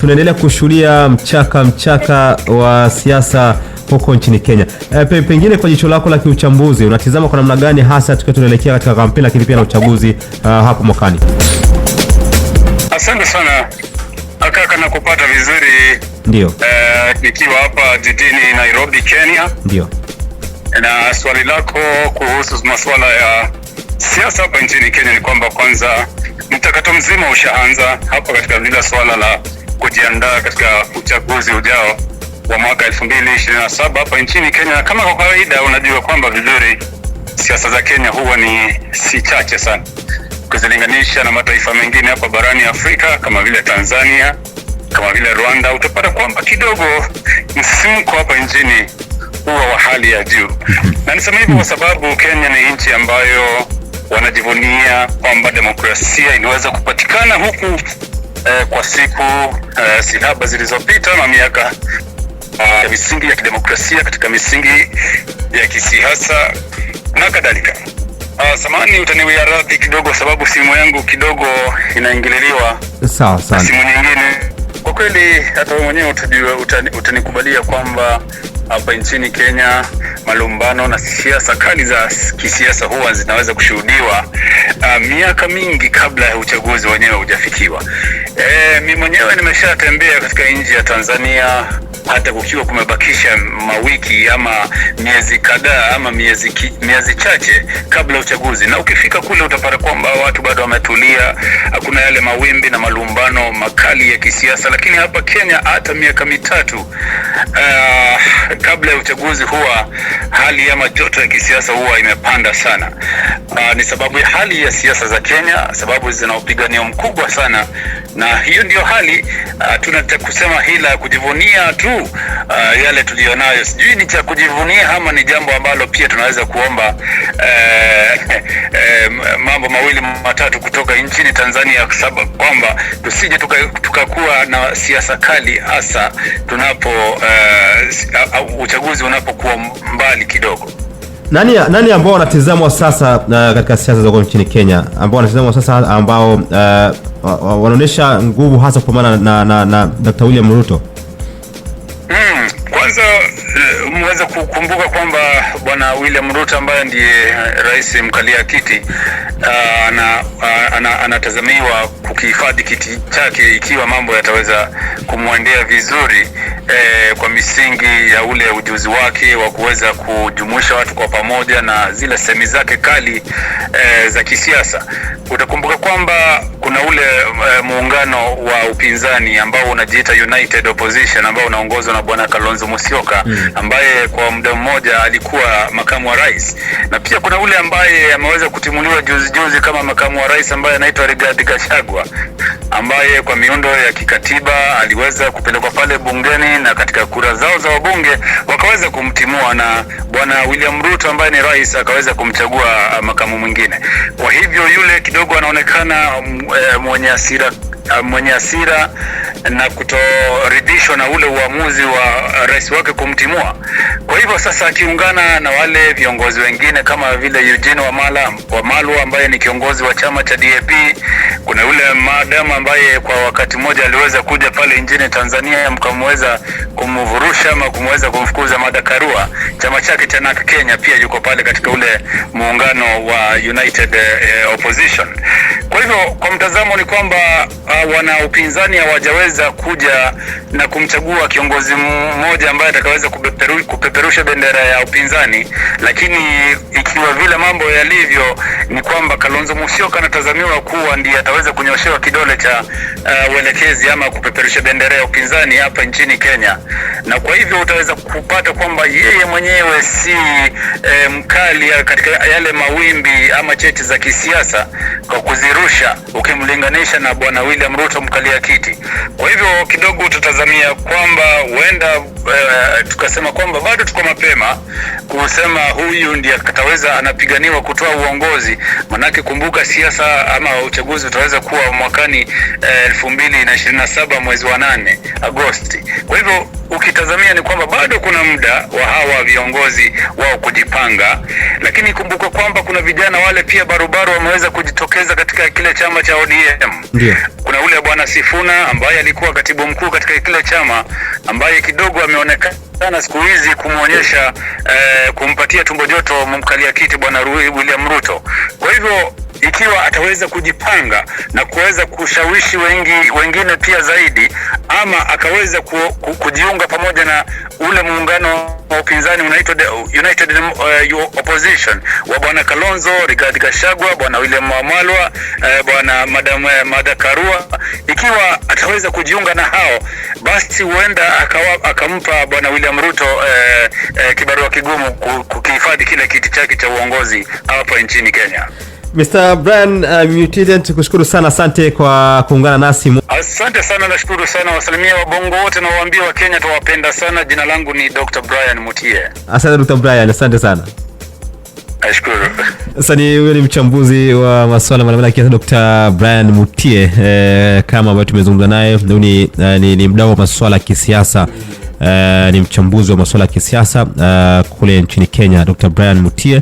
Tunaendelea kushuhudia mchaka wa siasa huko nchini Kenya. Pengine kwa jicho lako la kiuchambuzi unatizama kwa namna gani hasa tukiwa tunaelekea katika kampeni lakini pia na uchaguzi hapo mwakani? Asante sana akaka, na kupata vizuri. Ndio. Nikiwa hapa jijini Nairobi, Kenya. Ndio. Na swali lako kuhusu masuala ya siasa hapa nchini Kenya ni kwamba kwanza mchakato mzima ushaanza hapa katika lile swala la kujiandaa katika uchaguzi ujao wa mwaka 2027 hapa nchini Kenya. Kama kwa kawaida unajua kwamba vizuri siasa za Kenya huwa ni si chache sana kuzilinganisha na mataifa mengine hapa barani Afrika kama vile Tanzania, kama vile Rwanda. Utapata kwamba kidogo msisimko hapa nchini huwa wa hali ya juu. Na nisema hivi kwa sababu Kenya ni nchi ambayo wanajivunia kwamba demokrasia iliweza kupatikana huku kwa siku sihaba zilizopita na miaka ya misingi ya kidemokrasia katika misingi ya kisiasa na kadhalika. Samahani, utaniwia radhi kidogo sababu simu yangu kidogo inaingililiwa. Sawa sana. Simu nyingine. Kwa kweli hata wewe mwenyewe utanikubalia kwamba hapa nchini Kenya malumbano na siasa kali za kisiasa huwa zinaweza kushuhudiwa miaka mingi kabla ya uchaguzi wenyewe hujafikiwa. Mimi mwenyewe nimeshatembea katika nchi ya Tanzania hata kukiwa kumebakisha mawiki ama miezi kadhaa ama miezi chache kabla uchaguzi, na ukifika kule utapata kwamba watu bado wametulia, hakuna yale mawimbi na malumbano makali ya kisiasa. Lakini hapa Kenya hata miaka mitatu kabla ya uchaguzi huwa hali ama joto ya kisiasa huwa imepanda sana. Ni sababu ya hali ya siasa za Kenya, sababu zina upiganio mkubwa sana, na hiyo ndio hali. Tunataka kusema hila kujivunia tu yale tulionayo. Sijui ni cha kujivunia ama ni jambo ambalo pia tunaweza kuomba mambo mawili matatu kutoka nchini Tanzania, kwa sababu kwamba tusije tukakuwa na siasa kali hasa tunapo uchaguzi unapokuwa mbali kidogo. Nani ambao wanatazamwa sasa katika siasa za nchini Kenya, ambao wanatazamwa sasa, ambao wanaonesha nguvu hasa kupambana na Dr. William Ruto? Kwanza mweza kukumbuka kwamba bwana William Ruto ambaye ndiye rais mkalia kiti anatazamiwa kukihifadhi kiti chake ikiwa mambo yataweza kumwendea vizuri kwa misingi ya ule ujuzi wake wa kuweza kujumuisha watu kwa pamoja na zile semi zake kali za kisiasa. Utakumbuka kwamba kuna ule muungano wa upinzani ambao unajiita United Opposition ambao unaongozwa na bwana Kalonzo Musyoka ambaye kwa muda mmoja alikuwa makamu wa rais, na pia kuna ule ambaye ameweza kutimuliwa juzi kama makamu wa rais ambaye anaitwa Rigathi Gachagua, ambaye kwa miundo ya kikatiba aliweza kupelekwa pale bungeni na katika kura zao za wabunge wakaweza kumtimua, na bwana William Ruto ambaye ni rais akaweza kumchagua makamu mwingine. Kwa hivyo yule kidogo anaonekana mwenye hasira na kutoridhishwa na ule uamuzi wa rais wake kumtimua. Kwa hivyo sasa akiungana na wale viongozi wengine kama vile Eugene Wamalwa ambaye ni kiongozi wa chama cha DAP, kuna yule madam ambaye kwa wakati mmoja aliweza kuja pale nchini Tanzania mkamweza kumvurusha ama kumweza kumfukuza Martha Karua, chama chake cha NARC Kenya pia yuko pale katika ule muungano wa United Opposition. Kwa hivyo kwa mtazamo ni kwamba wana upinzani hawajaweza kuja na kumchagua kiongozi mmoja ambaye atakaweza kupeperusha bendera ya upinzani, lakini ikiwa vile mambo yalivyo ni kwamba Kalonzo Musyoka anatazamiwa kuwa ndiye ataweza kunyoshewa kidole cha uelekezi ama kupeperusha bendera ya upinzani hapa nchini Kenya. Na kwa hivyo utaweza kupata kwamba yeye mwenyewe si mkali katika yale mawimbi ama cheche za kisiasa kwa kuzirusha ukimlinganisha na bwana William Ruto mkalia kiti. Kwa hivyo kidogo tutazamia kwamba huenda tukasema kwamba bado tuko mapema kusema huyu ndiye ataweza anapiganiwa kutoa uongozi, manake kumbuka siasa ama uchaguzi utaweza kuwa mwakani 2027 mwezi wa 8 Agosti. Kwa hivyo ukitazamia ni kwamba bado kuna muda wa hawa viongozi wao kujipanga, lakini kumbuka kwamba kuna vijana wale pia barubaru wameweza kujitokeza katika kile chama cha ODM. Ndio. Kuna ule bwana Sifuna ambaye alikuwa katibu mkuu katika kile chama, ambaye kidogo ameonekana siku hizi kumuonyesha kumpatia tumbo joto mumkalia kiti bwana William Ruto. Kwa hivyo ikiwa ataweza kujipanga na kuweza kushawishi wengine pia zaidi, ama akaweza kujiunga pamoja na ule muungano wa upinzani United Opposition wa bwana Kalonzo, Rigathi Gachagua, bwana William Wamalwa, bwana Martha Karua, ikiwa ataweza kujiunga na hao, basi huenda akampa bwana William Ruto kibarua kigumu kukihifadhi kile kiti chake cha uongozi hapa nchini Kenya. Mr. Brian Mutile, tukushukuru sana, asante kwa kuungana nasi. Asante sana, nashukuru sana, wasalimia wabongo wote na waambie wa Kenya tuwapenda sana. Jina langu ni Dr. Brian Mutile. Asante Dr. Brian, asante sana. Nashukuru. Sasa huyo ni mchambuzi wa masuala mbalimbali kiasi Dr. Brian Mutile, kama ambavyo tumezungumza naye. Ni mdau wa masuala ya kisiasa, ni mchambuzi wa masuala ya kisiasa kule nchini Kenya, Dr. Brian Mutile.